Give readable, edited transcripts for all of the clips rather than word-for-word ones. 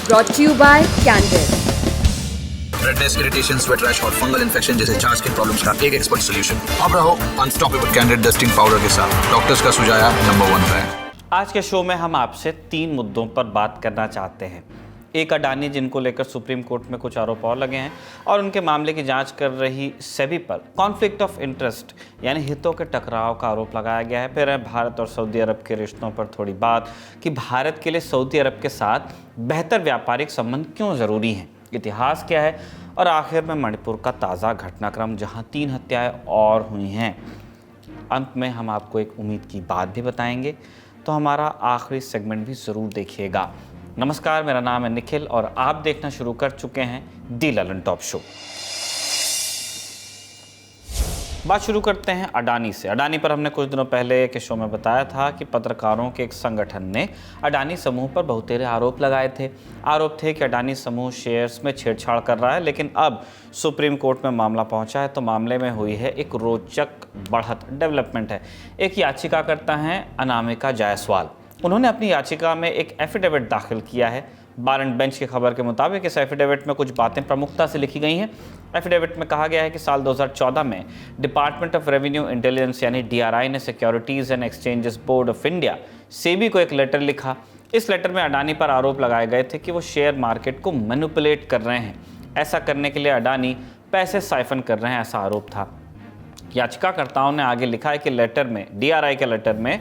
brought to you by Candid. Redness, irritation, sweat rash और fungal infection जैसे 4 skin problems का एक expert solution. अब रहो अनस्टॉपेबल कैंडिड डस्टिंग पाउडर के साथ। डॉक्टर्स का सुझाया नंबर 1 ब्रांड। आज के शो में हम आपसे 3 मुद्दों पर बात करना चाहते हैं। एक, अडानी, जिनको लेकर सुप्रीम कोर्ट में कुछ आरोप और लगे हैं, और उनके मामले की जांच कर रही सेबी पर कॉन्फ्लिक्ट ऑफ इंटरेस्ट यानी हितों के टकराव का आरोप लगाया गया है। फिर है भारत और सऊदी अरब के रिश्तों पर थोड़ी बात कि भारत के लिए सऊदी अरब के साथ बेहतर व्यापारिक संबंध क्यों ज़रूरी हैं, इतिहास क्या है, और आखिर में मणिपुर का ताज़ा घटनाक्रम जहां 3 हत्याएं और हुई हैं। अंत में हम आपको एक उम्मीद की बात भी बताएंगे, तो हमारा आखिरी सेगमेंट भी ज़रूर देखिएगा। नमस्कार, मेरा नाम है निखिल और आप देखना शुरू कर चुके हैं दी ललन टॉप शो। बात शुरू करते हैं अडानी से। अडानी पर हमने कुछ दिनों पहले के शो में बताया था कि पत्रकारों के एक संगठन ने अडानी समूह पर बहुतेरे आरोप लगाए थे। आरोप थे कि अडानी समूह शेयर्स में छेड़छाड़ कर रहा है, लेकिन अब सुप्रीम कोर्ट में मामला पहुंचा है, तो मामले में हुई है एक रोचक बढ़त, डेवलपमेंट है। एक याचिकाकर्ता हैं अनामिका जायसवाल। उन्होंने अपनी याचिका में एक एफिडेविट दाखिल किया है। बार एंड बेंच की खबर के मुताबिक इस एफिडेविट में कुछ बातें प्रमुखता से लिखी गई हैं। एफिडेविट में कहा गया है कि साल 2014 में डिपार्टमेंट ऑफ रेवेन्यू इंटेलिजेंस यानी डीआरआई ने securities and exchanges board of India SEBI को एक लेटर लिखा। इस लेटर में अडानी पर आरोप लगाए गए थे कि वो शेयर मार्केट को मैनिपुलेट कर रहे हैं। ऐसा करने के लिए अडानी पैसे साइफन कर रहे हैं, ऐसा आरोप था। याचिकाकर्ताओं ने आगे लिखा है कि लेटर में, डीआरआई के लेटर में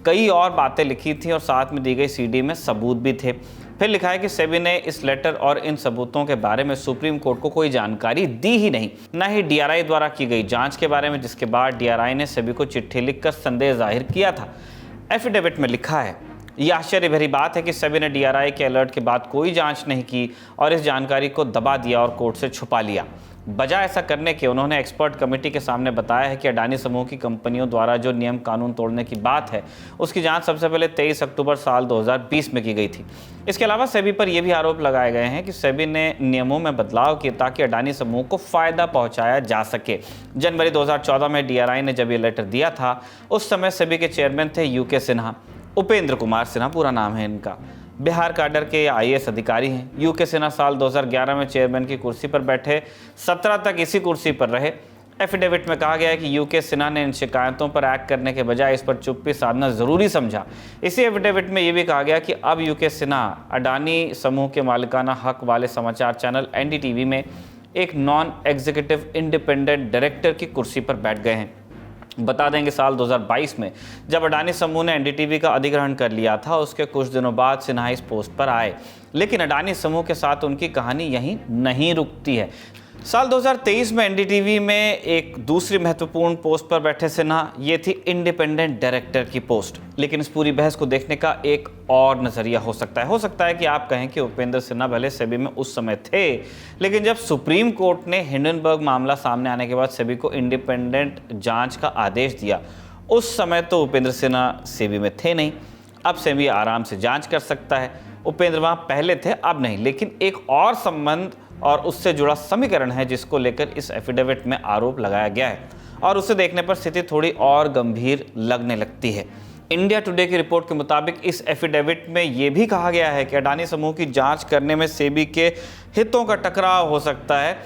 कई और बातें लिखी थी और साथ में दी गई सीडी में सबूत भी थे। फिर लिखा है कि सेबी ने इस लेटर और इन सबूतों के बारे में सुप्रीम कोर्ट को कोई जानकारी दी ही नहीं, न ही डीआरआई द्वारा की गई जांच के बारे में, जिसके बाद डीआरआई ने सेबी को चिट्ठी लिखकर संदेह जाहिर किया था। एफिडेविट में लिखा है, यह आश्चर्य भरी बात है कि सेबी ने डीआरआई के अलर्ट के बाद कोई जांच नहीं की और इस जानकारी को दबा दिया और कोर्ट से छुपा लिया। बजाय ऐसा करने के उन्होंने एक्सपर्ट कमेटी के सामने बताया है कि अडानी समूह की कंपनियों द्वारा जो नियम कानून तोड़ने की बात है, उसकी जांच सबसे पहले 23 अक्टूबर साल 2020 में की गई थी। इसके अलावा सेबी पर यह भी आरोप लगाए गए हैं कि सेबी ने नियमों में बदलाव किए ताकि अडानी समूह को फ़ायदा पहुंचाया जा सके। जनवरी 2014 में डीआरआई ने जब ये लेटर दिया था, उस समय सेबी के चेयरमैन थे यूके सिन्हा, उपेंद्र कुमार सिन्हा पूरा नाम है इनका। बिहार काडर के आईएएस अधिकारी हैं। यूके सिन्हा साल 2011 में चेयरमैन की कुर्सी पर बैठे, 17 तक इसी कुर्सी पर रहे। एफिडेविट में कहा गया है कि यूके सिन्हा ने इन शिकायतों पर एक्ट करने के बजाय इस पर चुप्पी साधना जरूरी समझा। इसी एफिडेविट में यह भी कहा गया कि अब यूके सिन्हा अडानी समूह के मालिकाना हक वाले समाचार चैनल एनडीटीवी में एक नॉन एग्जीक्यूटिव इंडिपेंडेंट डायरेक्टर की कुर्सी पर बैठ गए हैं। बता देंगे, साल 2022 में जब अडानी समूह ने एनडीटीवी का अधिग्रहण कर लिया था, उसके कुछ दिनों बाद सिन्हा इस पोस्ट पर आए। लेकिन अडानी समूह के साथ उनकी कहानी यहीं नहीं रुकती है। साल 2023 में एनडीटीवी में एक दूसरी महत्वपूर्ण पोस्ट पर बैठे सिन्हा, ये थी इंडिपेंडेंट डायरेक्टर की पोस्ट। लेकिन इस पूरी बहस को देखने का एक और नज़रिया हो सकता है कि आप कहें कि उपेंद्र सिन्हा भले सेबी में उस समय थे, लेकिन जब सुप्रीम कोर्ट ने हिंडनबर्ग मामला सामने आने के बाद सेबी को इंडिपेंडेंट जांच का आदेश दिया, उस समय तो उपेंद्र सिन्हा सेबी में थे नहीं। अब सेबी आराम से जांच कर सकता है। उपेंद्र वहाँ पहले थे, अब नहीं। लेकिन एक और संबंध और उससे जुड़ा समीकरण है जिसको लेकर इस एफिडेविट में आरोप लगाया गया है, और उसे देखने पर स्थिति थोड़ी और गंभीर लगने लगती है। इंडिया टुडे की रिपोर्ट के मुताबिक इस एफिडेविट में यह भी कहा गया है कि अडानी समूह की जांच करने में सेबी के हितों का टकराव हो सकता है,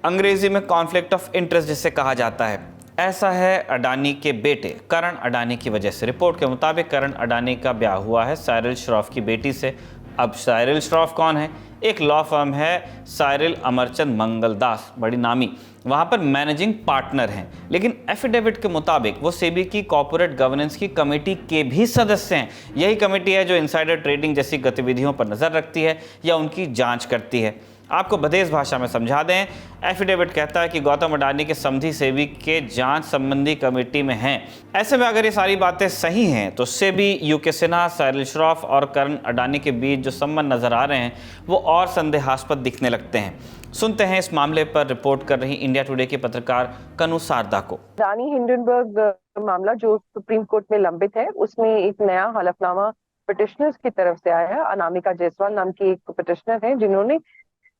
अंग्रेजी में कॉन्फ्लिक्ट ऑफ इंटरेस्ट जिसे कहा जाता है। ऐसा है अडानी के बेटे करण अडानी की वजह से। रिपोर्ट के मुताबिक करण अडानी का ब्याह हुआ है साइरल श्रॉफ की बेटी से। अब साइरल श्रॉफ कौन है? एक लॉ फर्म है साइरल अमरचंद मंगलदास, बड़ी नामी, वहाँ पर मैनेजिंग पार्टनर हैं। लेकिन एफिडेविट के मुताबिक वो सेबी की कॉर्पोरेट गवर्नेंस की कमेटी के भी सदस्य हैं। यही कमेटी है जो इनसाइडर ट्रेडिंग जैसी गतिविधियों पर नज़र रखती है या उनकी जांच करती है। आपको बदेस भाषा में समझा दें, एफिडेविट कहता है कि गौतम अडानी के समधी सेबी के जांच संबंधी कमेटी में हैं। ऐसे में अगर ये सारी बातें सही हैं तो सेबी, यूके सिन्हा, साइरल श्रॉफ और करण अडानी के बीच जो संबंध नजर आ रहे हैं वो और संदेहास्पद दिखने लगते हैं। सुनते हैं इस मामले पर रिपोर्ट कर रही इंडिया टुडे की पत्रकार कनु सारदा को। अडानी हिंडनबर्ग मामला जो सुप्रीम कोर्ट में लंबित है, उसमें एक नया हलफनामा पिटिशनर्स की तरफ से आया है। अनामिका जायसवाल नाम की एक पिटिशनर है जिन्होंने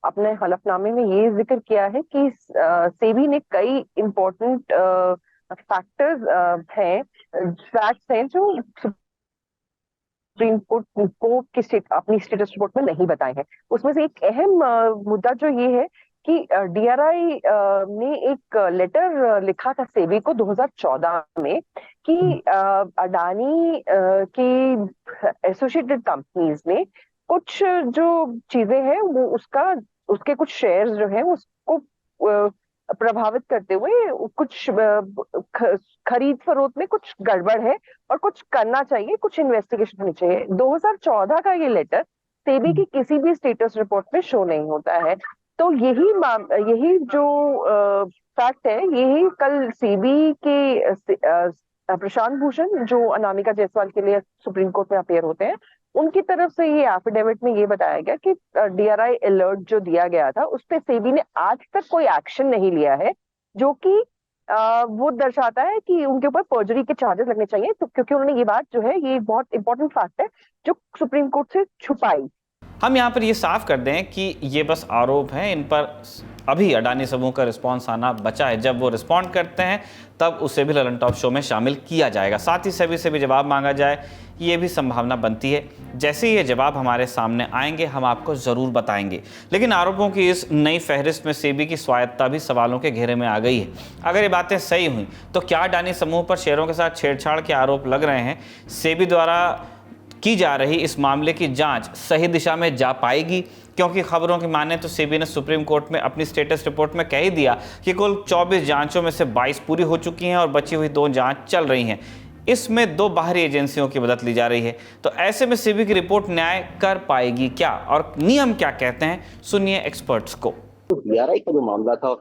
अपने हलफनामे में ये जिक्र किया है कि सेबी ने कई इम्पोर्टेंट फैक्ट्स हैं जो सुप्रीम कोर्ट को अपनी स्टेटस रिपोर्ट में नहीं बताए हैं। उसमें से एक अहम मुद्दा जो ये है कि DRI ने एक लेटर लिखा था सेबी को 2014 में कि अडानी की एसोसिएटेड कंपनीज ने कुछ जो चीजें हैं वो उसके कुछ शेयर्स जो है उसको प्रभावित करते हुए कुछ खरीद फरोख्त में कुछ गड़बड़ है और कुछ करना चाहिए, कुछ इन्वेस्टिगेशन होनी चाहिए। 2014 का ये लेटर सेबी की किसी भी स्टेटस रिपोर्ट में शो नहीं होता है। तो यही जो फैक्ट है, यही कल सेबी के प्रशांत भूषण जो अनामिका जायसवाल के लिए सुप्रीम कोर्ट में अपीयर होते हैं, उनकी तरफ से ये एफिडेविट में ये बताया गया कि DRI अलर्ट जो दिया गया था उस पे सेबी ने आज तक कोई एक्शन नहीं लिया है, जो कि वो दर्शाता है कि उनके ऊपर पर्जरी के चार्जेस लगने चाहिए। तो क्योंकि उन्होंने ये बात जो है, ये बहुत इंपॉर्टेंट फैक्ट है जो सुप्रीम कोर्ट से छुपाई। हम यहाँ पर ये साफ कर दें कि ये बस आरोप हैं, इन पर अभी अडानी समूह का रिस्पांस आना बचा है। जब वो रिस्पॉन्ड करते हैं तब उसे भी ललन टॉप शो में शामिल किया जाएगा। साथ ही सेबी से भी जवाब मांगा जाए, ये भी संभावना बनती है। जैसे ये जवाब हमारे सामने आएंगे हम आपको ज़रूर बताएंगे। लेकिन आरोपों की इस नई फहरिस्त में सेबी की स्वायत्तता भी सवालों के घेरे में आ गई है। अगर ये बातें सही हुई तो क्या अडानी समूह पर शेयरों के साथ छेड़छाड़ के आरोप लग रहे हैं, सेबी द्वारा की जा रही इस मामले की जांच सही दिशा में जा पाएगी? क्योंकि खबरों की माने तो सेबी ने सुप्रीम कोर्ट में अपनी स्टेटस रिपोर्ट में कह ही दिया कि कुल 24 जांचों में से 22 पूरी हो चुकी हैं और बची हुई 2 जांच चल रही हैं। इसमें 2 बाहरी एजेंसियों की मदद ली जा रही है। तो ऐसे में सेबी की रिपोर्ट न्याय कर पाएगी क्या, और नियम क्या कहते हैं, सुनिए एक्सपर्ट्स को। तो DRI का जो मामला था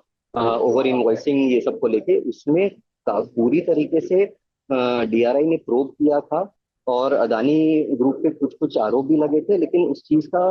ओवर इनवॉइसिंग ये सब को लेके, उसमें पूरी तरीके से DRI ने प्रोब किया था और अदानी ग्रुप पे कुछ आरोप भी लगे थे, लेकिन उस चीज का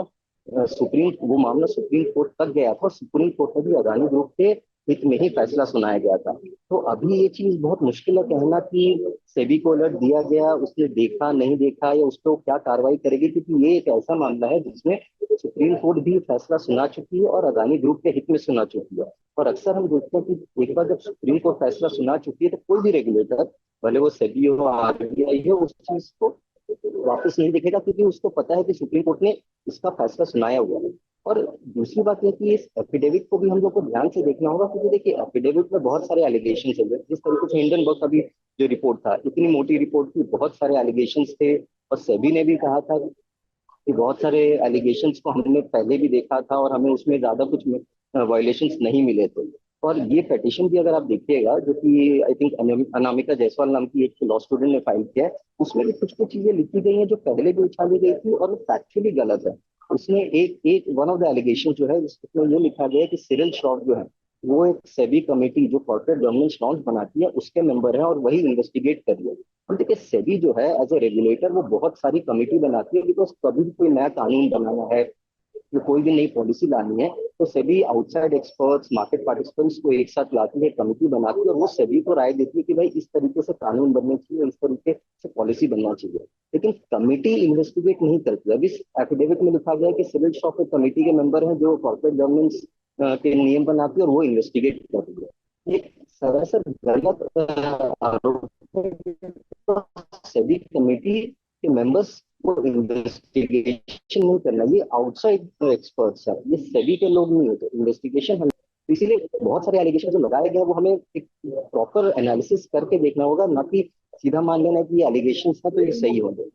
वो मामला सुप्रीम कोर्ट तक गया था और सुप्रीम कोर्ट में भी अदानी ग्रुप के हित में ही फैसला सुनाया गया था। तो अभी ये चीज बहुत मुश्किल है कहना कि सेबी को अलर्ट दिया गया, उसने देखा नहीं देखा या उस पर क्या कार्रवाई करेगी, क्योंकि ये एक ऐसा मामला है जिसमें सुप्रीम कोर्ट भी फैसला सुना चुकी है और अदानी ग्रुप के हित में सुना चुकी है। और अक्सर हम देखते हैं कि एक बार जब सुप्रीम कोर्ट फैसला सुना चुकी है तो कोई भी रेगुलेटर, भले वो सेबी हो, RBI हो, उस चीज को वापस नहीं देखेगा, क्योंकि उसको पता है कि सुप्रीम कोर्ट ने इसका फैसला सुनाया हुआ है। और दूसरी बात यह कि इस एफिडेविट को भी हम लोग को ध्यान से देखना होगा, क्योंकि देखिए एफिडेविट में बहुत सारे एलिगेशन है। जिस तरीके से हिंडनबर्ग का भी जो रिपोर्ट था, इतनी मोटी रिपोर्ट थी, बहुत सारे एलिगेशन थे और सेबी ने भी कहा था कि बहुत सारे एलिगेशन को हमने पहले भी देखा था और हमें उसमें ज्यादा कुछ वायलेशंस नहीं मिले थे। और ये पेटिशन भी अगर आप देखिएगा, जो कि आई थिंक अनामिका जायसवाल नाम की एक लॉ स्टूडेंट ने फाइल किया है, उसमें भी कुछ चीजें लिखी गई हैं जो पहले भी उछाली गई थी और वो फैक्चुअली गलत है। उसने एक वन ऑफ द एलिगेशन जो है उसमें ये लिखा गया है कि सिरिल श्रॉफ जो है वो एक सेबी कमेटी जो कॉर्पोरेट गवर्नेंस नॉर्म्स बनाती है उसके मेंबर है और वही इन्वेस्टिगेट कर रही है। और देखिए सेबी जो है एज ए रेगुलेटर वो बहुत सारी कमेटी बनाती है, बिकॉज कभी भी कोई नया कानून बनाना है, कोई भी नई पॉलिसी लानी है, तो SEBI outside experts, market participants को एक साथ लाती है, कमेटी बनाती है और वो सेबी को राय देती है कि भाई इस तरीके से कानून बनने चाहिए, इस तरीके से पॉलिसी बनना चाहिए। लेकिन कमेटी इन्वेस्टिगेट नहीं करती। अब इस एफिडेविट में लिखा गया है कि सिविल शॉप एक कमेटी के मेंबर हैं जो कॉर्पोरेट गवर्नेंस के नियम बनाती है और वो इन्वेस्टिगेट करती है। ये सरासर गलत आरोप है। सेबी कमेटी के मेंबर्स को इन्वेस्टिगेशन नहीं करना, ये आउटसाइड एक्सपर्ट्स है, ये सेबी के लोग नहीं होते। इन्वेस्टिगेशन हम, इसीलिए बहुत सारे एलिगेशन जो लगाए गए हैं वो हमें एक प्रॉपर एनालिसिस करके देखना होगा, ना कि सीधा मान लेना कि ये एलिगेशन है तो ये सही होंगे।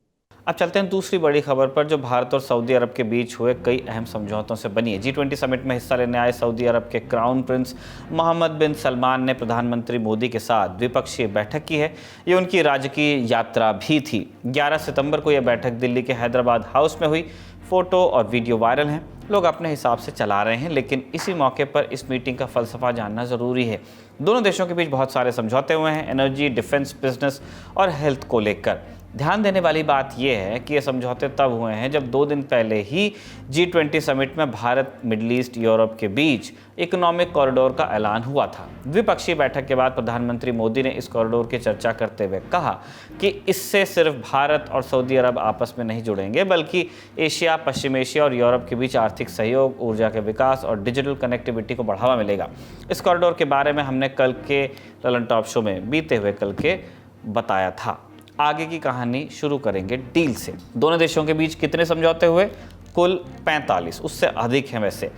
अब चलते हैं दूसरी बड़ी खबर पर, जो भारत और सऊदी अरब के बीच हुए कई अहम समझौतों से बनी है। G20 समिट में हिस्सा लेने आए सऊदी अरब के क्राउन प्रिंस मोहम्मद बिन सलमान ने प्रधानमंत्री मोदी के साथ द्विपक्षीय बैठक की है। ये उनकी राजकीय यात्रा भी थी। 11 सितंबर को यह बैठक दिल्ली के हैदराबाद हाउस में हुई। फोटो और वीडियो वायरल हैं, लोग अपने हिसाब से चला रहे हैं, लेकिन इसी मौके पर इस मीटिंग का फलसफा जानना ज़रूरी है। दोनों देशों के बीच बहुत सारे समझौते हुए हैं, एनर्जी, डिफेंस, बिजनेस और हेल्थ को लेकर। ध्यान देने वाली बात यह है कि ये समझौते तब हुए हैं जब 2 दिन पहले ही G20 समिट में भारत, मिडल ईस्ट, यूरोप के बीच इकोनॉमिक कॉरिडोर का ऐलान हुआ था। द्विपक्षीय बैठक के बाद प्रधानमंत्री मोदी ने इस कॉरिडोर की चर्चा करते हुए कहा कि इससे सिर्फ भारत और सऊदी अरब आपस में नहीं जुड़ेंगे, बल्कि एशिया, पश्चिम एशिया और यूरोप के बीच आर्थिक सहयोग, ऊर्जा के विकास और डिजिटल कनेक्टिविटी को बढ़ावा मिलेगा। इस कॉरिडोर के बारे में हमने कल के ललन टॉप शो में बीते हुए कल के बताया था। आगे की कहानी शुरू करेंगे डील से। दोनों देशों के बीच कितने समझौते हुए? कुल 45, उससे अधिक हैं वैसे।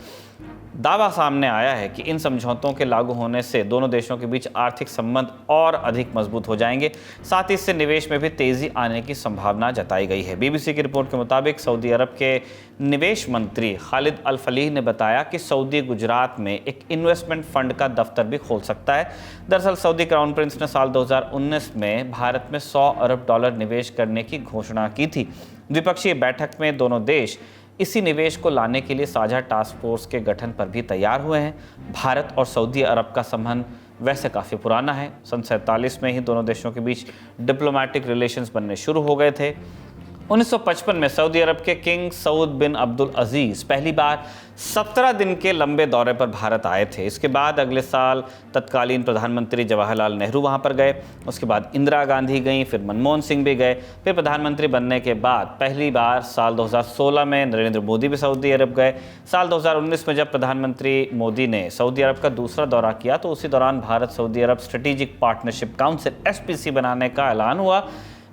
दावा सामने आया है कि इन समझौतों के लागू होने से दोनों देशों के बीच आर्थिक संबंध और अधिक मजबूत हो जाएंगे। साथ ही इससे निवेश में भी तेजी आने की संभावना जताई गई है। बीबीसी की रिपोर्ट के मुताबिक सऊदी अरब के निवेश मंत्री खालिद अल फलीह ने बताया कि सऊदी गुजरात में एक इन्वेस्टमेंट फंड का दफ्तर भी खोल सकता है। दरअसल सऊदी क्राउन प्रिंस ने साल 2019 में भारत में $100 अरब निवेश करने की घोषणा की थी। द्विपक्षीय बैठक में दोनों देश इसी निवेश को लाने के लिए साझा टास्क फोर्स के गठन पर भी तैयार हुए हैं। भारत और सऊदी अरब का संबंध वैसे काफ़ी पुराना है। सन 47 में ही दोनों देशों के बीच डिप्लोमेटिक रिलेशंस बनने शुरू हो गए थे। 1955 में सऊदी अरब के किंग सऊद बिन अब्दुल अजीज़ पहली बार 17 दिन के लंबे दौरे पर भारत आए थे। इसके बाद अगले साल तत्कालीन प्रधानमंत्री जवाहरलाल नेहरू वहां पर गए। उसके बाद इंदिरा गांधी गईं, फिर मनमोहन सिंह भी गए। फिर प्रधानमंत्री बनने के बाद पहली बार साल 2016 में नरेंद्र मोदी भी सऊदी अरब गए। साल 2019 में जब प्रधानमंत्री मोदी ने सऊदी अरब का दूसरा दौरा किया तो उसी दौरान भारत सऊदी अरब स्ट्रेटेजिक पार्टनरशिप काउंसिल SPC बनाने का ऐलान हुआ।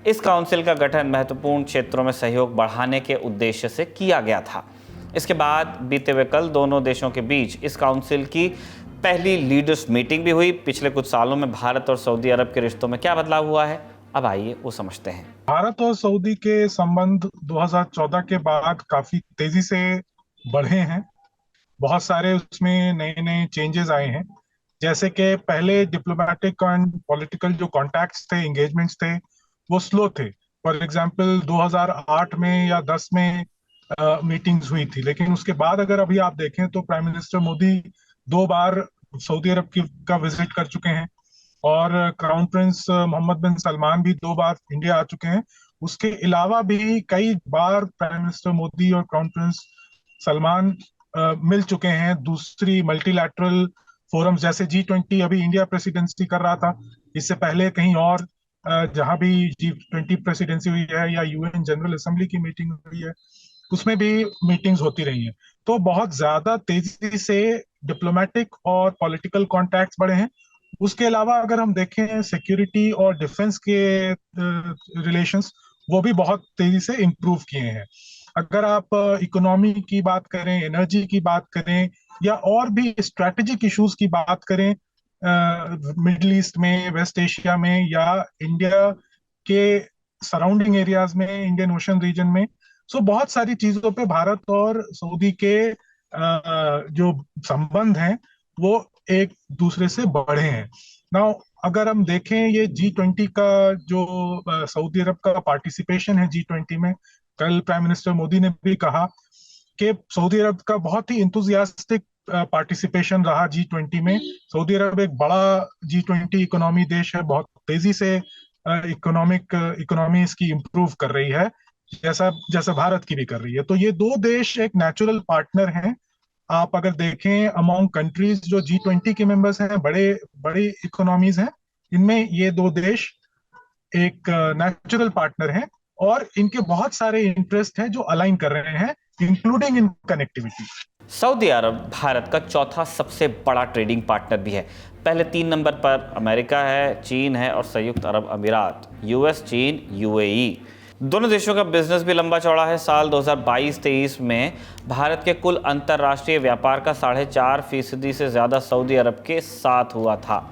इस काउंसिल का गठन महत्वपूर्ण क्षेत्रों में सहयोग बढ़ाने के उद्देश्य से किया गया था। इसके बाद बीते हुए कल दोनों देशों के बीच इस काउंसिल की पहली लीडर्स मीटिंग भी हुई। पिछले कुछ सालों में भारत और सऊदी अरब के रिश्तों में क्या बदलाव हुआ है, अब आइए वो समझते हैं। भारत और सऊदी के संबंध 2014 के बाद काफी तेजी से बढ़े हैं। बहुत सारे उसमें नए नए चेंजेस आए हैं, जैसे कि पहले डिप्लोमेटिक एंड पॉलिटिकल जो कॉन्टैक्ट्स थे, एंगेजमेंट्स थे, वो स्लो थे। फॉर एग्जांपल 2008 में या 10 में मीटिंग्स हुई थी, लेकिन उसके बाद अगर अभी आप देखें तो प्राइम मिनिस्टर मोदी 2 बार सऊदी अरब का विजिट कर चुके हैं और क्राउन प्रिंस मोहम्मद बिन सलमान भी 2 बार इंडिया आ चुके हैं। उसके अलावा भी कई बार प्राइम मिनिस्टर मोदी और क्राउन प्रिंस सलमान मिल चुके हैं दूसरी मल्टीलैटरल फोरम्स, जैसे G20 अभी इंडिया प्रेसिडेंसी कर रहा था। इससे पहले कहीं और जहां भी G20 प्रेसिडेंसी हुई है या UN जनरल असेंबली की मीटिंग हुई है, उसमें भी मीटिंग्स होती रही हैं। तो बहुत ज्यादा तेजी से डिप्लोमेटिक और पॉलिटिकल कॉन्टैक्ट्स बढ़े हैं। उसके अलावा अगर हम देखें सिक्योरिटी और डिफेंस के रिलेशंस, वो भी बहुत तेजी से इंप्रूव किए हैं। अगर आप इकोनॉमी की बात करें, एनर्जी की बात करें या और भी स्ट्रैटेजिक इश्यूज की बात करें, मिडिल ईस्ट में, वेस्ट एशिया में या इंडिया के सराउंडिंग एरियाज में, इंडियन ओशन रीजन में, सो बहुत सारी चीजों पे भारत और सऊदी के जो संबंध हैं वो एक दूसरे से बढ़े हैं। नाउ अगर हम देखें ये G20 का जो सऊदी अरब का पार्टिसिपेशन है G20 में, कल प्राइम मिनिस्टर मोदी ने भी कहा कि सऊदी अरब का बहुत ही इंथुजियास्टिक पार्टिसिपेशन रहा G20 में। सऊदी अरब एक बड़ा G20 इकोनॉमी देश है, बहुत तेजी से इकोनॉमी इसकी इम्प्रूव कर रही है, जैसा भारत की भी कर रही है। तो ये 2 देश एक नेचुरल पार्टनर हैं। आप अगर देखें अमॉन्ग कंट्रीज जो G20 के मेंबर्स हैं, बड़े इकोनॉमीज हैं, इनमें ये 2 देश एक नेचुरल पार्टनर हैं और इनके बहुत सारे इंटरेस्ट हैं जो अलाइन कर रहे हैं, इंक्लूडिंग इन कनेक्टिविटी। सऊदी अरब भारत का चौथा सबसे बड़ा ट्रेडिंग पार्टनर भी है। पहले 3 नंबर पर अमेरिका है, चीन है और संयुक्त अरब अमीरात, US, चीन, UAE। दोनों देशों का बिजनेस भी लंबा चौड़ा है। साल 2022-23 में भारत के कुल अंतर्राष्ट्रीय व्यापार का 4.5% से ज़्यादा सऊदी अरब के साथ हुआ था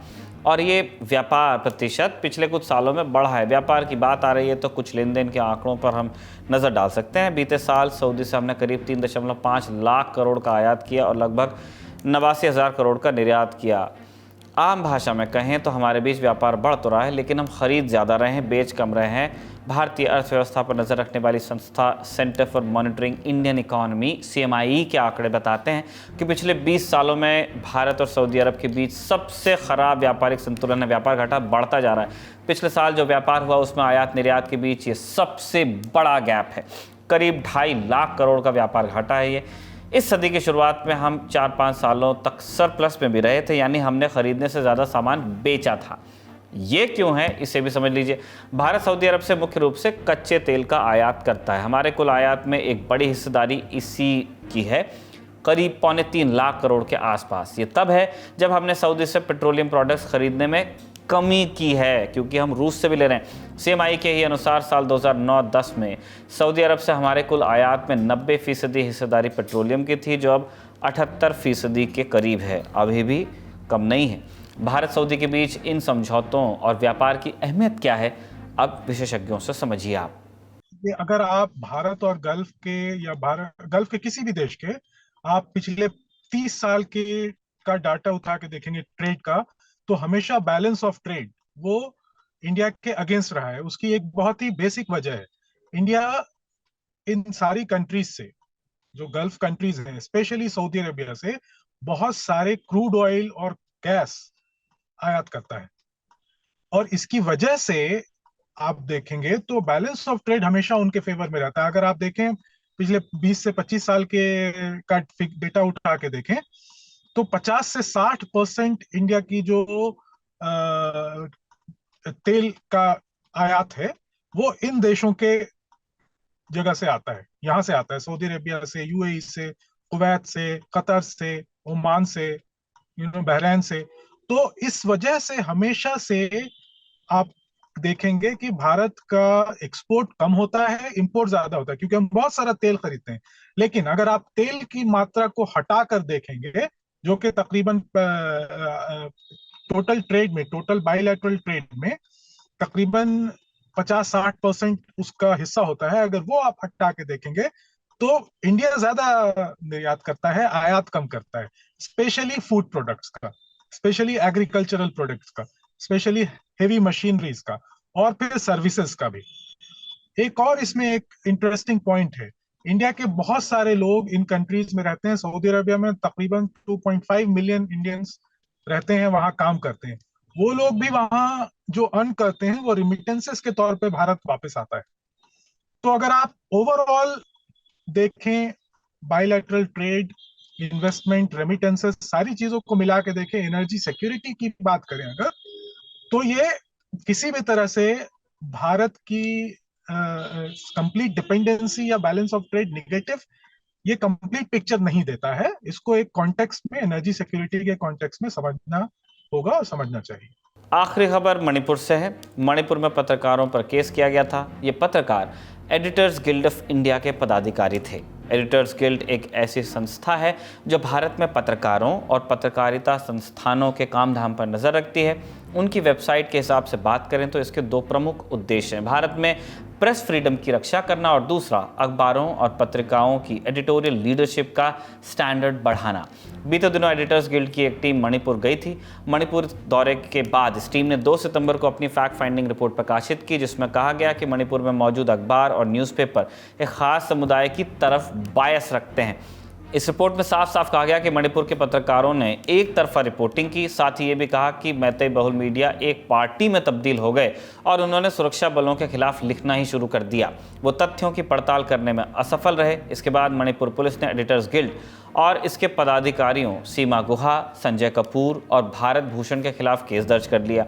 और ये व्यापार प्रतिशत पिछले कुछ सालों में बढ़ा है। व्यापार की बात आ रही है तो कुछ लेन देन के आंकड़ों पर हम नज़र डाल सकते हैं। बीते साल सऊदी से हमने करीब 3.5 लाख करोड़ का आयात किया और लगभग 89,000 करोड़ का निर्यात किया। आम भाषा में कहें तो हमारे बीच व्यापार बढ़ तो रहा है, लेकिन हम खरीद ज़्यादा रहे हैं, बेच कम रहे हैं। भारतीय अर्थव्यवस्था पर नज़र रखने वाली संस्था centre for monitoring Indian economy CMIE के आंकड़े बताते हैं कि पिछले 20 सालों में भारत और सऊदी अरब के बीच सबसे खराब व्यापारिक संतुलन है। व्यापार घाटा बढ़ता जा रहा है। पिछले साल जो व्यापार हुआ उसमें आयात निर्यात के बीच ये सबसे बड़ा गैप है। करीब 2.5 लाख करोड़ का व्यापार घाटा है ये। इस सदी की शुरुआत में हम 4-5 सालों तक सरप्लस में भी रहे थे, यानी हमने खरीदने से ज़्यादा सामान बेचा था। ये क्यों है इसे भी समझ लीजिए। भारत सऊदी अरब से मुख्य रूप से कच्चे तेल का आयात करता है। हमारे कुल आयात में एक बड़ी हिस्सेदारी इसी की है, करीब 3.25 लाख करोड़ के आसपास। ये तब है जब हमने सऊदी से पेट्रोलियम प्रोडक्ट्स खरीदने में कमी की है, क्योंकि हम रूस से भी ले रहे हैं। CMI के ही अनुसार साल 2009-10 में सऊदी अरब से हमारे कुल आयात में 90% हिस्सेदारी पेट्रोलियम की थी, जो अब 78% के करीब है। अभी भी कम नहीं है। भारत सऊदी के बीच इन समझौतों और व्यापार की अहमियत क्या है, अब विशेषज्ञों से समझिए आप। अगर आप भारत और गल्फ के या गल्फ के किसी भी देश के आप पिछले 30 साल के का डाटा उठा के देखेंगे ट्रेड का, तो हमेशा बैलेंस ऑफ ट्रेड वो इंडिया के अगेंस्ट रहा है। उसकी एक बहुत ही बेसिक वजह है, इंडिया इन सारी कंट्रीज से, जो गल्फ कंट्रीज हैं, स्पेशली सऊदी अरेबिया से बहुत सारे क्रूड ऑयल और गैस आयात करता है, और इसकी वजह से आप देखेंगे तो बैलेंस ऑफ ट्रेड हमेशा उनके फेवर में रहता है। अगर आप देखें पिछले 20 से 25 साल के का डेटा उठा के देखें तो 50 से 60% इंडिया की जो तेल का आयात है वो इन देशों के जगह से आता है, यहां से आता है, सऊदी अरेबिया से, UAE से, कुवैत से, कतर से, ओमान से, बहरैन से। तो इस वजह से हमेशा से आप देखेंगे कि भारत का एक्सपोर्ट कम होता है, इंपोर्ट ज्यादा होता है, क्योंकि हम बहुत सारा तेल खरीदते हैं। लेकिन अगर आप तेल की मात्रा को हटा कर देखेंगे, जो कि तकरीबन टोटल ट्रेड में, टोटल बायलैटरल ट्रेड में तकरीबन 50-60% उसका हिस्सा होता है, अगर वो आप हटा के देखेंगे तो इंडिया ज्यादा निर्यात करता है, आयात कम करता है, स्पेशली फूड प्रोडक्ट्स का, स्पेशली एग्रीकल्चरल प्रोडक्ट्स का, स्पेशली हेवी मशीनरीज का, और फिर सर्विसेज का भी। एक और इसमें एक इंटरेस्टिंग पॉइंट है, इंडिया के बहुत सारे लोग इन कंट्रीज में रहते हैं। सऊदी अरबिया में तकरीबन 2.5 मिलियन इंडियंस रहते हैं, वहां काम करते हैं। वो लोग भी वहां जो अर्न करते हैं वो रिमिटेंसेस के तौर पे भारत वापस आता है। तो अगर आप ओवरऑल देखें, बायलैटरल ट्रेड, इन्वेस्टमेंट, रेमिटेंसेस, सारी चीजों को मिला के देखें, एनर्जी सिक्योरिटी की बात करें अगर, तो ये किसी भी तरह से भारत की कंप्लीट डिपेंडेंसी या बैलेंस ऑफ ट्रेड नेगेटिव, ये कंप्लीट पिक्चर नहीं देता है। इसको एक कॉन्टेक्स्ट में, एनर्जी सिक्योरिटी के कॉन्टेक्स्ट में समझना होगा और समझना चाहिए। आखिरी खबर मणिपुर से है। मणिपुर में पत्रकारों पर केस किया गया था। ये पत्रकार एडिटर्स गिल्ड ऑफ इंडिया के पदाधिकारी थे। एडिटर्स गिल्ड एक ऐसी संस्था है जो भारत में पत्रकारों और पत्रकारिता संस्थानों के काम धाम पर नज़र रखती है। उनकी वेबसाइट के हिसाब से बात करें तो इसके दो प्रमुख उद्देश्य हैं: भारत में प्रेस फ्रीडम की रक्षा करना और दूसरा अखबारों और पत्रिकाओं की एडिटोरियल लीडरशिप का स्टैंडर्ड बढ़ाना। बीते दिनों एडिटर्स गिल्ड की एक टीम मणिपुर गई थी। मणिपुर दौरे के बाद इस टीम ने 2 सितंबर को अपनी फैक्ट फाइंडिंग रिपोर्ट प्रकाशित की, जिसमें कहा गया कि मणिपुर में मौजूद अखबार और न्यूज़पेपर एक खास समुदाय की तरफ बायस रखते हैं। इस रिपोर्ट में साफ साफ कहा गया कि मणिपुर के पत्रकारों ने एक तरफा रिपोर्टिंग की। साथ ही ये भी कहा कि मैतेई बहुल मीडिया एक पार्टी में तब्दील हो गए और उन्होंने सुरक्षा बलों के खिलाफ लिखना ही शुरू कर दिया। वो तथ्यों की पड़ताल करने में असफल रहे। इसके बाद मणिपुर पुलिस ने एडिटर्स गिल्ड और इसके पदाधिकारियों सीमा गुहा, संजय कपूर और भारत भूषण के खिलाफ केस दर्ज कर लिया।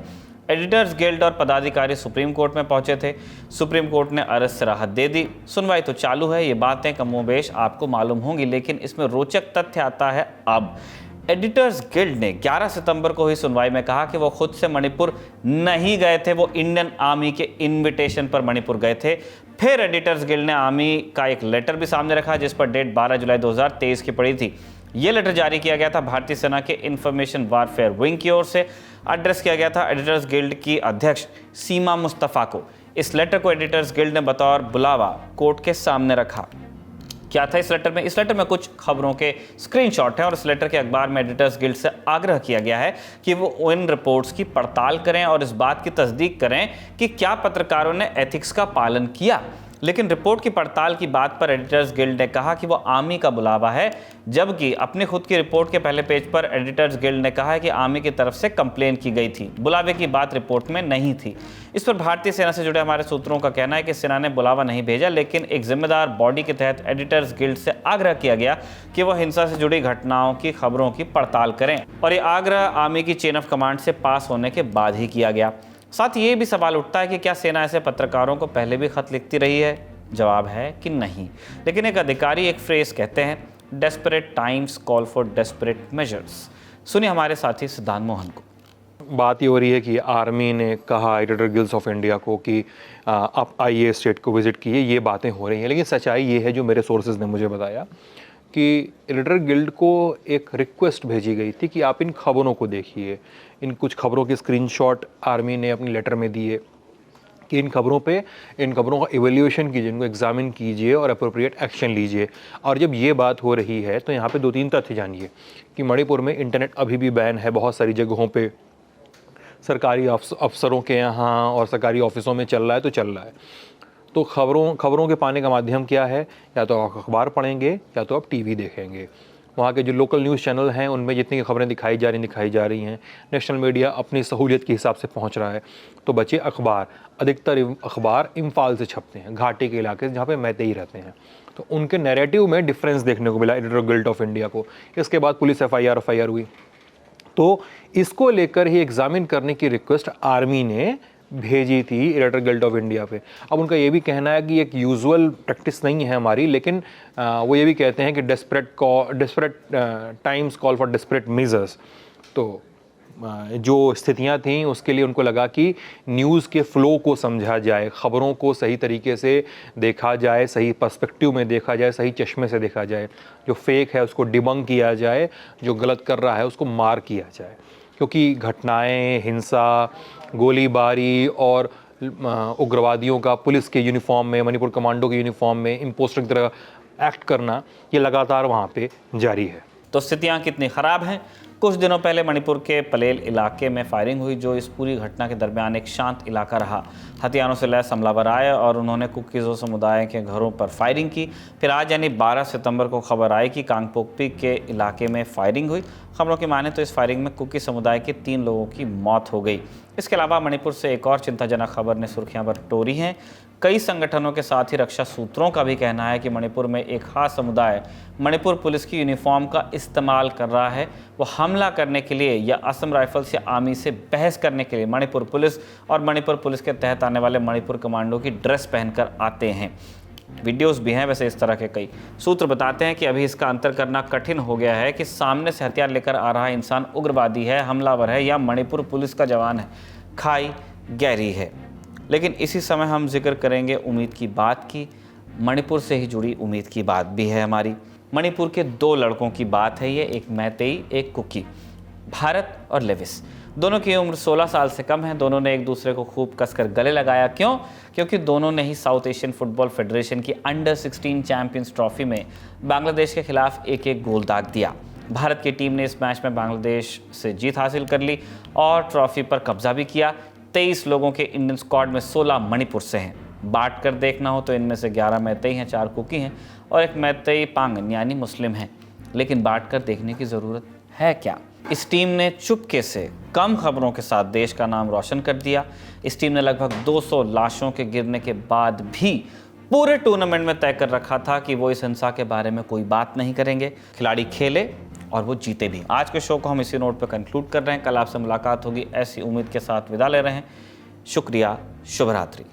एडिटर्स गिल्ड और पदाधिकारी सुप्रीम कोर्ट में पहुंचे थे। सुप्रीम कोर्ट ने अरेस्ट से राहत दे दी। सुनवाई तो चालू है। ये बातें कमोबेश आपको मालूम होंगी, लेकिन इसमें रोचक तथ्य आता है अब। एडिटर्स गिल्ड ने 11 सितंबर को हुई सुनवाई में कहा कि वो खुद से मणिपुर नहीं गए थे, वो इंडियन आर्मी के इन्विटेशन पर मणिपुर गए थे। फिर एडिटर्स गिल्ड ने आर्मी का एक लेटर भी सामने रखा, जिस पर डेट 12 जुलाई 2023 की पड़ी थी। ये लेटर जारी किया गया था भारतीय सेना के इंफॉर्मेशन वारफेयर विंग की ओर से। एड्रेस किया गया था एडिटर्स गिल्ड की अध्यक्ष सीमा मुस्तफ़ा को। इस लेटर को एडिटर्स गिल्ड ने बतौर बुलावा कोर्ट के सामने रखा। क्या था इस लेटर में? इस लेटर में कुछ खबरों के स्क्रीनशॉट हैं और इस लेटर के अखबार में एडिटर्स गिल्ड से आग्रह किया गया है कि वो इन रिपोर्ट्स की पड़ताल करें और इस बात की तस्दीक करें कि क्या पत्रकारों ने एथिक्स का पालन किया। लेकिन रिपोर्ट की पड़ताल की बात पर एडिटर्स गिल्ड ने कहा कि वो आर्मी का बुलावा है, जबकि अपनी खुद की रिपोर्ट के पहले पेज पर एडिटर्स गिल्ड ने कहा है कि आर्मी की तरफ से कंप्लेन की गई थी। बुलावे की बात रिपोर्ट में नहीं थी। इस पर भारतीय सेना से जुड़े हमारे सूत्रों का कहना है कि सेना ने बुलावा नहीं भेजा, लेकिन एक जिम्मेदार बॉडी के तहत एडिटर्स गिल्ड से आग्रह किया गया कि वह हिंसा से जुड़ी घटनाओं की खबरों की पड़ताल करें, और ये आग्रह आर्मी की चेन ऑफ कमांड से पास होने के बाद ही किया गया। साथ ही ये भी सवाल उठता है कि क्या सेना ऐसे पत्रकारों को पहले भी खत लिखती रही है? जवाब है कि नहीं। लेकिन एक अधिकारी एक फ्रेज कहते हैं, desperate times call for desperate measures. सुनिए हमारे साथी सिद्धांत मोहन को। बात ये हो रही है कि आर्मी ने कहा एडिटर गिल्ड्स ऑफ इंडिया को कि आप आइए स्टेट को विज़िट कीजिए, ये बातें हो रही हैं। लेकिन सच्चाई ये है, जो मेरे सोर्सेज ने मुझे बताया, कि एडिटर गिल्ड को एक रिक्वेस्ट भेजी गई थी कि आप इन खबरों को देखिए। इन कुछ खबरों के स्क्रीनशॉट आर्मी ने अपनी लेटर में दिए कि इन खबरों का इवैल्यूएशन कीजिए, इनको एग्जामिन कीजिए और अप्रोप्रिएट एक्शन लीजिए। और जब ये बात हो रही है तो यहाँ पे 2-3 तथ्य जानिए कि मणिपुर में इंटरनेट अभी भी बैन है बहुत सारी जगहों पे, सरकारी अफसरों के यहाँ और सरकारी ऑफिसों में चल रहा है तो चल रहा है। तो खबरों के पाने का माध्यम क्या है? या तो आप अखबार पढ़ेंगे या तो आप टीवी देखेंगे। वहाँ के जो लोकल न्यूज़ चैनल हैं उनमें जितनी खबरें दिखाई जा रही हैं। नेशनल मीडिया अपनी सहूलियत के हिसाब से पहुँच रहा है। तो बचे अखबार, अधिकतर अखबार इम्फाल से छपते हैं, घाटी के इलाके से जहाँ पे मैतेई रहते हैं। तो उनके नैरेटिव में डिफरेंस देखने को मिला एडिटर गिल्ड ऑफ इंडिया को। इसके बाद पुलिस FIR हुई। तो इसको लेकर ही एग्जामिन करने की रिक्वेस्ट आर्मी ने भेजी थी एडिटर गिल्ड ऑफ इंडिया पे। अब उनका ये भी कहना है कि एक यूजुअल प्रैक्टिस नहीं है हमारी, लेकिन वो ये भी कहते हैं कि desperate times call for desperate measures. तो जो स्थितियां थीं उसके लिए उनको लगा कि न्यूज़ के फ़्लो को समझा जाए, ख़बरों को सही तरीके से देखा जाए, सही पर्सपेक्टिव में देखा जाए, सही चश्मे से देखा जाए। जो फेक है उसको डिबंक किया जाए, जो गलत कर रहा है उसको मार किया जाए। क्योंकि घटनाएं, हिंसा, गोलीबारी और उग्रवादियों का पुलिस के यूनिफॉर्म में, मणिपुर कमांडो के यूनिफॉर्म में इम्पोस्टर की तरह एक्ट करना, ये लगातार वहाँ पे जारी है। तो स्थितियाँ कितनी ख़राब हैं। कुछ दिनों पहले मणिपुर के पलेल इलाके में फायरिंग हुई, जो इस पूरी घटना के दरमियान एक शांत इलाका रहा। हथियारों से लैस हमलावर आए और उन्होंने कुकीज़ों समुदाय के घरों पर फायरिंग की। फिर आज यानी 12 सितंबर को खबर आई कि कांगपोकपी के इलाके में फायरिंग हुई। खबरों की माने तो इस फायरिंग में कुकी समुदाय के 3 लोगों की मौत हो गई। इसके अलावा मणिपुर से एक और चिंताजनक खबर ने सुर्खियां बटोरी हैं। कई संगठनों के साथ ही रक्षा सूत्रों का भी कहना है कि मणिपुर में एक खास समुदाय मणिपुर पुलिस की यूनिफॉर्म का इस्तेमाल कर रहा है। वो हमला करने के लिए या असम राइफल्स या आर्मी से बहस करने के लिए मणिपुर पुलिस और मणिपुर पुलिस के तहत आने वाले मणिपुर कमांडो की ड्रेस पहनकर आते हैं। वीडियोस भी हैं वैसे इस तरह के कई। सूत्र बताते हैं कि अभी इसका अंतर करना कठिन हो गया है कि सामने से हथियार लेकर आ रहा इंसान उग्रवादी है, हमलावर है या मणिपुर पुलिस का जवान है। खाई गहरी है। लेकिन इसी समय हम जिक्र करेंगे उम्मीद की बात की। मणिपुर से ही जुड़ी उम्मीद की बात भी है हमारी। मणिपुर के 2 लड़कों की बात है ये, एक मैतेई, एक कुकी। भारत और लेविस दोनों की उम्र 16 साल से कम है। दोनों ने एक दूसरे को खूब कसकर गले लगाया। क्यों? क्योंकि दोनों ने ही साउथ एशियन फुटबॉल फेडरेशन की अंडर 16 चैंपियंस ट्रॉफी में बांग्लादेश के खिलाफ एक गोल दाग दिया। भारत की टीम ने इस मैच में बांग्लादेश से जीत हासिल कर ली और ट्रॉफी पर कब्जा भी किया। 23 लोगों के इंडियन स्क्वाड में 16 मणिपुर से हैं। बांट कर देखना हो तो इनमें से 11 मैतेई हैं, 4 कुकी हैं और एक मैतेई पांगन यानी मुस्लिम हैं। लेकिन बांट कर देखने की ज़रूरत है क्या? इस टीम ने चुपके से कम खबरों के साथ देश का नाम रोशन कर दिया। इस टीम ने लगभग 200 लाशों के गिरने के बाद भी पूरे टूर्नामेंट में तय कर रखा था कि वो इस हिंसा के बारे में कोई बात नहीं करेंगे। खिलाड़ी खेले और वो जीते भी। आज के शो को हम इसी नोट पर कंक्लूड कर रहे हैं। कल आपसे मुलाकात होगी ऐसी उम्मीद के साथ विदा ले रहे हैं। शुक्रिया, शुभ रात्रि।